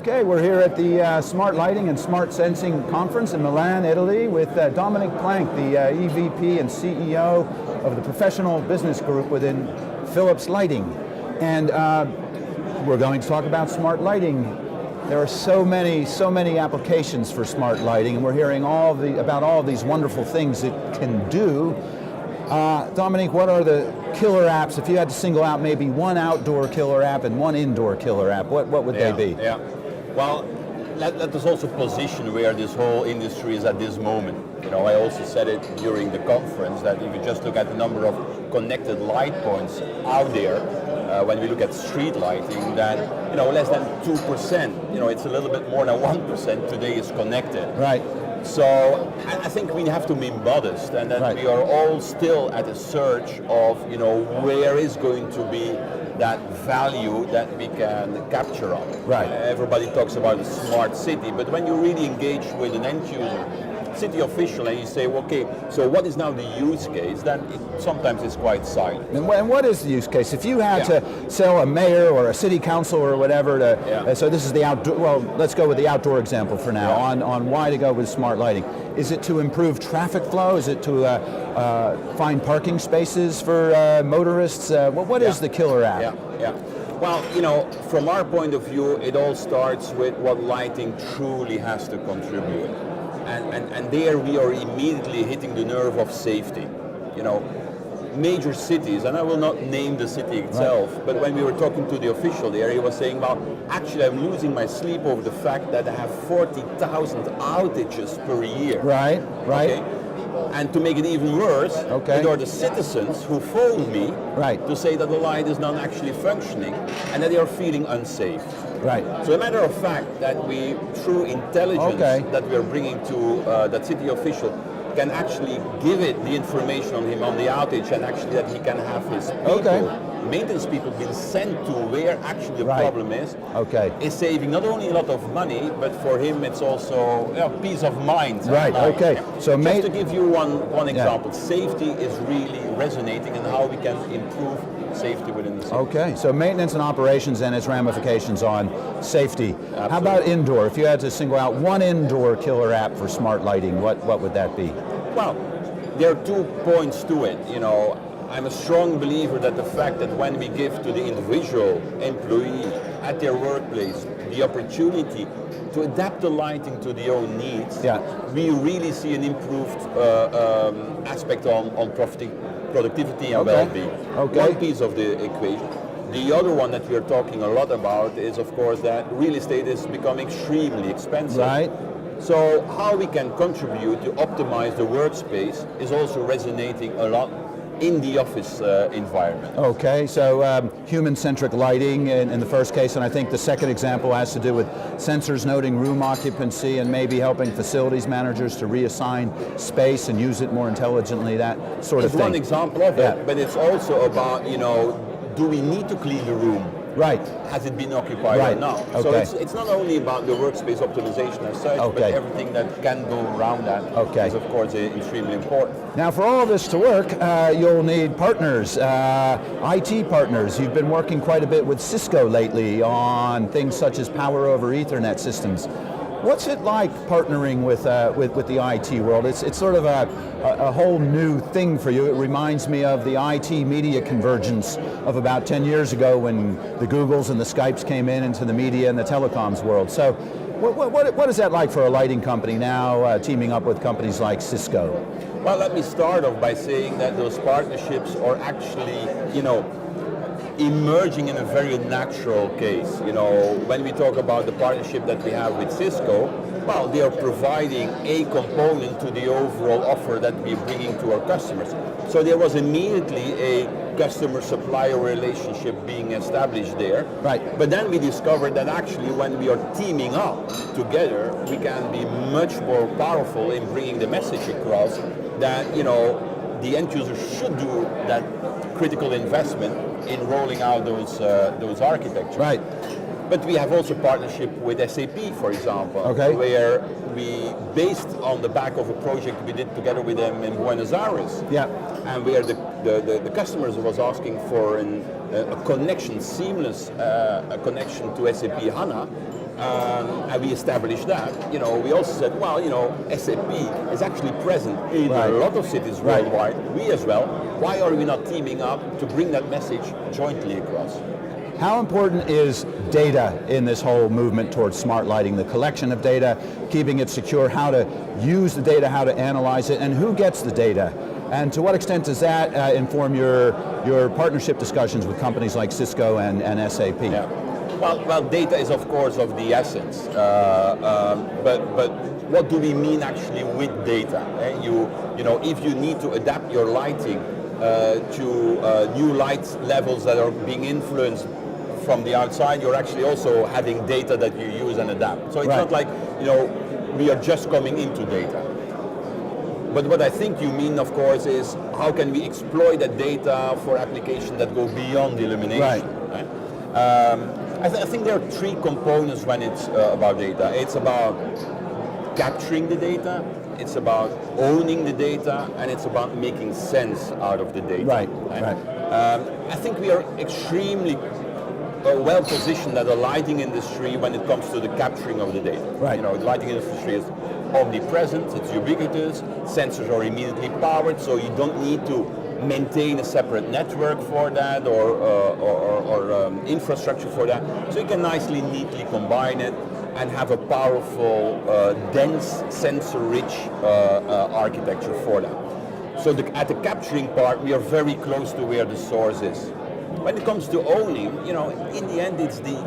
Okay, we're here at the Smart Lighting and Smart Sensing Conference in Milan, Italy, with Dominiek Plancke, the EVP and CEO of the Professional Business Group within Philips Lighting. And we're going to talk about smart lighting. There are so many applications for smart lighting, and we're hearing about all of these wonderful things it can do. Dominiek, what are the killer apps? If you had to single out maybe one outdoor killer app and one indoor killer app, what would they be? Yeah. Well, let us also position where this whole industry is at this moment. You know, I also said it during the conference that if you just look at the number of connected light points out there, when we look at street lighting, that less than 2%. It's a little bit more than 1% today is connected. Right. So I think we have to be modest, and that we are all still at a search of where is going to be that value that we can capture on. Right. Everybody talks about a smart city, but when you really engage with an end user, city official, and you say, okay, so what is now the use case? Then sometimes it's quite silent. And what is the use case? If you had to sell a mayor or a city council or whatever to, so this is the outdoor, well, let's go with the outdoor example for now, on why to go with smart lighting. Is it to improve traffic flow? Is it to find parking spaces for motorists? What is the killer app? Well, from our point of view, it all starts with what lighting truly has to contribute. And there we are immediately hitting the nerve of safety. Major cities, and I will not name the city itself, but when we were talking to the official there, he was saying, well, actually I'm losing my sleep over the fact that I have 40,000 outages per year. Right. Okay? And to make it even worse, there are the citizens who phone me to say that the light is not actually functioning and that they are feeling unsafe. Right. So a matter of fact that we, through intelligence that we are bringing to that city official, can actually give it the information on him on the outage, and actually that he can have his people, maintenance people, being sent to where actually the problem is saving not only a lot of money, but for him it's also peace of mind. Right. Okay. So just to give you one example, safety is really resonating, and how we can improve safety within the city. Okay, so maintenance and operations and its ramifications on safety. Absolutely. How about indoor? If you had to single out one indoor killer app for smart lighting, what would that be? Well, there are 2 points to it. I'm a strong believer that the fact that when we give to the individual employee at their workplace the opportunity to adapt the lighting to their own needs, we really see an improved aspect on productivity and well-being. One piece of the equation. The other one that we are talking a lot about is, of course, that real estate is becoming extremely expensive. Right. So how we can contribute to optimize the workspace is also resonating a lot in the office environment. Okay, so human-centric lighting in the first case, and I think the second example has to do with sensors noting room occupancy and maybe helping facilities managers to reassign space and use it more intelligently, that sort of thing. It's one example of it, but it's also about, do we need to clean the room? Right. Has it been occupied or not? So it's not only about the workspace optimization as such, but everything that can go around that is, of course, extremely important. Now, for all of this to work, you'll need partners, IT partners. You've been working quite a bit with Cisco lately on things such as power over Ethernet systems. What's it like partnering with the IT world? It's sort of a whole new thing for you. It reminds me of the IT media convergence of about 10 years ago when the Googles and the Skypes came into the media and the telecoms world. So what is that like for a lighting company now teaming up with companies like Cisco? Well, let me start off by saying that those partnerships are actually, emerging in a very natural case. When we talk about the partnership that we have with Cisco, well, they are providing a component to the overall offer that we're bringing to our customers. So there was immediately a customer-supplier relationship being established there. Right. But then we discovered that actually when we are teaming up together, we can be much more powerful in bringing the message across that, the end user should do that critical investment in rolling out those architectures. Right. But we have also partnership with SAP, for example, where we, based on the back of a project we did together with them in Buenos Aires, and where the customers was asking for a connection, seamless connection to SAP HANA, and we established that, we also said, well, SAP is actually present in a lot of cities worldwide, we as well. Why are we not teaming up to bring that message jointly across? How important is data in this whole movement towards smart lighting? The collection of data, keeping it secure, how to use the data, how to analyze it, and who gets the data? And to what extent does that inform your partnership discussions with companies like Cisco and SAP? Yeah. Well, data is of course of the essence, but what do we mean actually with data? If you need to adapt your lighting to new light levels that are being influenced from the outside, you're actually also having data that you use and adapt. So it's not like, we are just coming into data. But what I think you mean, of course, is how can we exploit that data for applications that go beyond illumination? Right? I think there are three components when it's about data. It's about capturing the data, it's about owning the data, and it's about making sense out of the data. Right. I think we are extremely well positioned as a lighting industry when it comes to the capturing of the data. Right. The lighting industry is omnipresent, it's ubiquitous, sensors are immediately powered, so you don't need to maintain a separate network for that or infrastructure for that. So you can nicely, neatly combine it and have a powerful, dense, sensor-rich architecture for that. So at the capturing part, we are very close to where the source is. When it comes to owning, in the end, it's the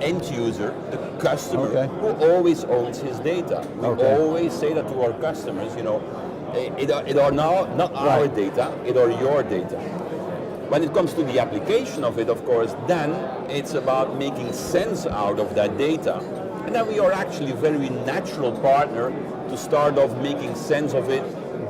end user, the customer, who always owns his data. We always say that to our customers, it are now not our data, it are your data. When it comes to the application of it, of course, then it's about making sense out of that data. And then we are actually a very natural partner to start off making sense of it,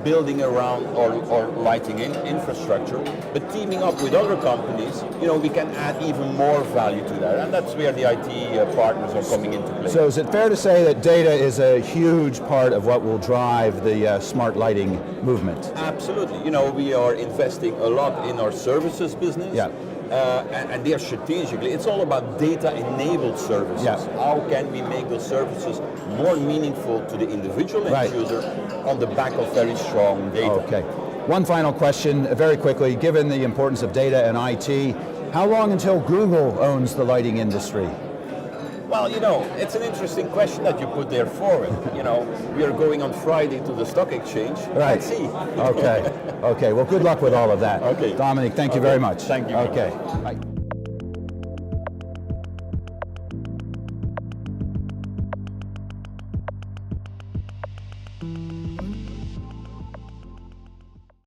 building around our lighting infrastructure, but teaming up with other companies, we can add even more value to that, and that's where the IT partners are coming into play. So is it fair to say that data is a huge part of what will drive the smart lighting movement? Absolutely. We are investing a lot in our services business. Yeah. And there strategically, it's all about data-enabled services. Yeah. How can we make those services more meaningful to the individual end user on the back of very strong data? Okay. One final question, very quickly. Given the importance of data and IT, how long until Google owns the lighting industry? Well, it's an interesting question that you put there forward. We are going on Friday to the stock exchange. Right. Let's see. Okay. Well, good luck with all of that. Okay. Dominiek, thank you very much. Thank you. Okay. Bye.